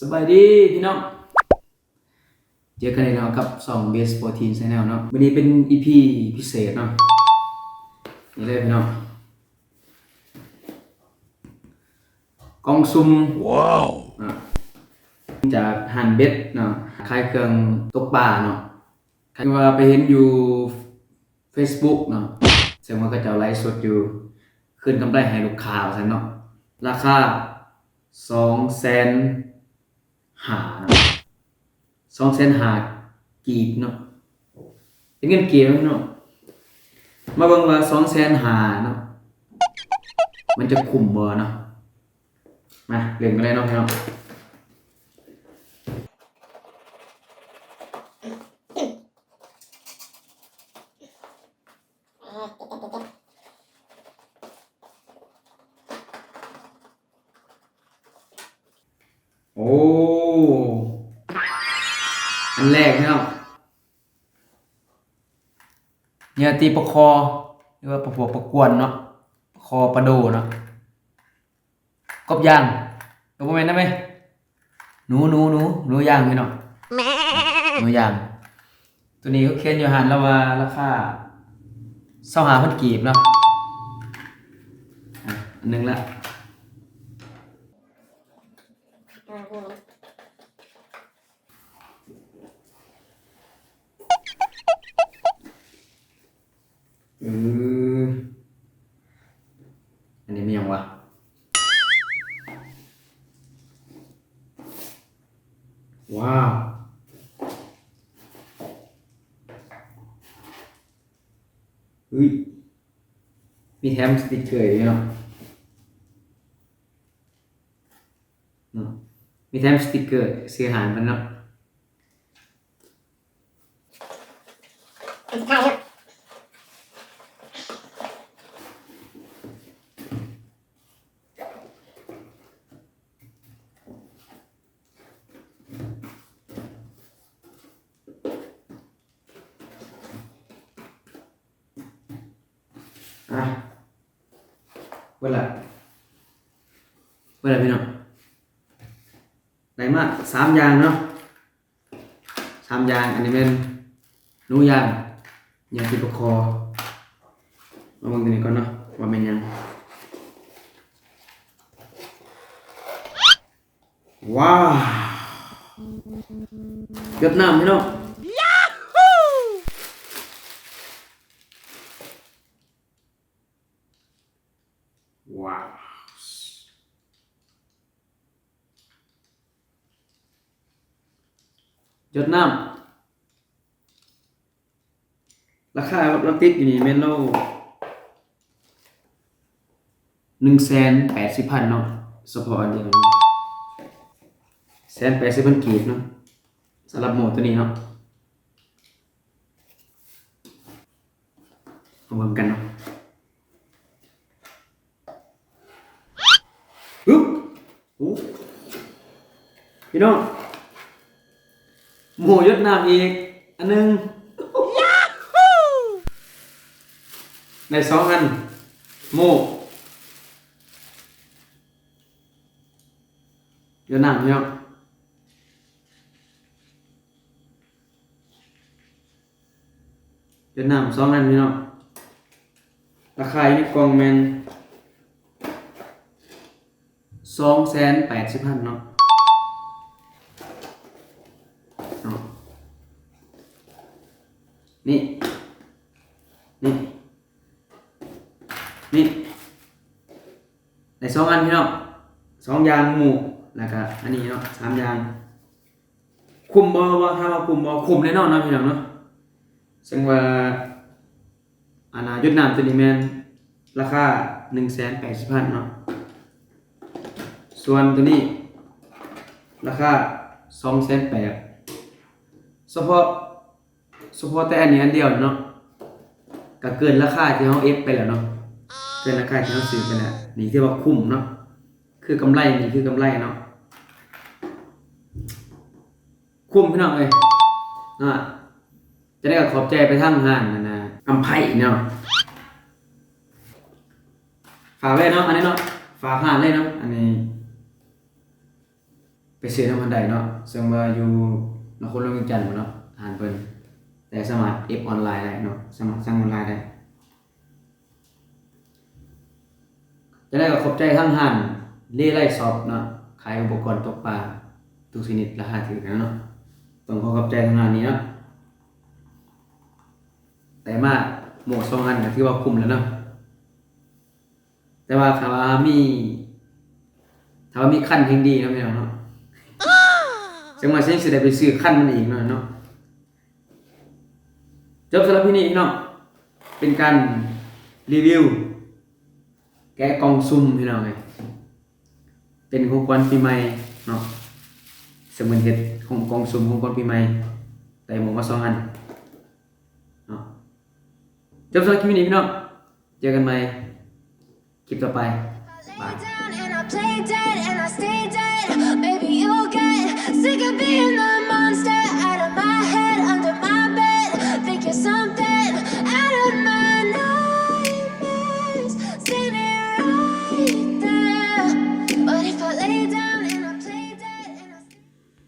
สบายดีพี่น้องเจอกันอีกแล้วกับ2 Base Protein Channel เนาะวันนี้เป็น EP พิเศษเนาะนี่เลยพี่น้องกล่องซุ่มว้าวจากหันเบ็ดเนาะขายเครื่องตกปลาเนาะใครว่าไปเห็นอยู่ Facebook เนาะแสดงว่าก็จะไลฟ์สดอยู่ขึ้นกำไรให้ลูกค้าซั่นเนาะราคา250,000กีบเนาะเป็นเงินกีบเนาะมาเบิ่งว่า250,000เนาะมันจะคุ้มบ่เนาะมาเล่นกันเลยเนาะพี่น้องโอ้อันแรกพี่น้องเนี่ยตีปลาคอหรือว่าปลาพวกปลากวนเนาะปลาคอปลาโดเนาะกบย่างกบแม่นได้ไหมหนูย่างพี่น้องหนูย่างตัวนี้เขาเขียนอยู่หันแล้วว่าราคา25,000กีบเนาะอันนึงละอันนี้มียังวะว้าวมีแถมสติกเกอร์อยู่เนาะมีแถมสติกเกอร์ซื้ออาหารมันเนาะเวลาพี่น้องได้มา3อย่างเนาะ3อย่างอันนี้เป็นหนูย่างย่างที่ปลาคอมาเบิ่งตัวนี้ก่อนเนาะว่าเป็นยังว้าวหยดน้ำพี่น้องว้าวหยดน้ำราคาเราติดอยู่นี่แม่นเรา180,000เนาะเฉพาะอันเดียว180,000กีบเนาะสำหรับโหมดตัวนี้เนาะมาเบิ่งกันเนาะฮึบโอ้พี่น้องหมูยดน้ำอีกอันนึงใน2อันหมูยดน้ำพี่น้องยดน้ำ2อันพี่น้องราคาอยู่ในกล่องแมน280,000เนาะนี่ใน2อันพี่น้อง2อย่างหมูแล้วก็อันนี้เนาะ3อย่างคุ้มบ่ว่าถ้าว่าคุ้มบ่คุ้มแน่นอนเนาะพี่น้องเนาะซึ่งว่าอันน่ะยดน้ำตัวนี้แม่นราคา180,000เนาะส่วนตัวนี้ราคา280,000เฉพาะแต่อันนี้อันเดียวเนาะก็เกินราคาที่เราเอฟไปแล้วเนาะเกินราคาที่เราซื้อไปแล้วนี่ที่ว่าคุ้มเนาะคือกำไรนี่คือกำไรเนาะคุ้มพี่น้องเอ้ยจะได้ขอบใจไปทางห้างนะอำไผเนาะฝากไว้เนาะอันนี้เนาะฝากห้างเลยเนาะอันนี้ ไป ซื้อน้ำมันไดเนาะซึ่งว่าอยู่นครหลวงเวียงจันทน์พุ่นเนาะอาหารเพิ่นแต่สามารถเอฟออนไลน์ได้เนาะสามารถสั่งออนไลน์ได้จะได้ก็ขอบใจทั้งห้านเล่ไร่ซอฟเนาะขายอุปกรณ์ตกปลาทุกชนิดราคาถูกนะเนาะต้องขอขอบใจทางห้านนี้เนาะแต่มาหมวก2อันก็ถือว่าคุ้มแล้วเนาะแต่ว่าถ้าว่ามีขั้นแห่งดีเนาะพี่น้องเนาะจังว่าฉันสิได้ไปซื้อขั้นมันอีกเนาะจบสำหรับพี่นี่พี่น้องเป็นการรีวิวแกะกล่องซุ่มพี่น้องเลยเป็นของขวัญปีใหม่เนาะเสมือนเฮ็ดของกล่องซุ่มของขวัญปีใหม่ได้หมวกมา2อันเนาะจบสำหรับคลิปนี้พี่น้องเจอกันใหม่คลิปต่อไปบาย Lay down and I play dead and I stay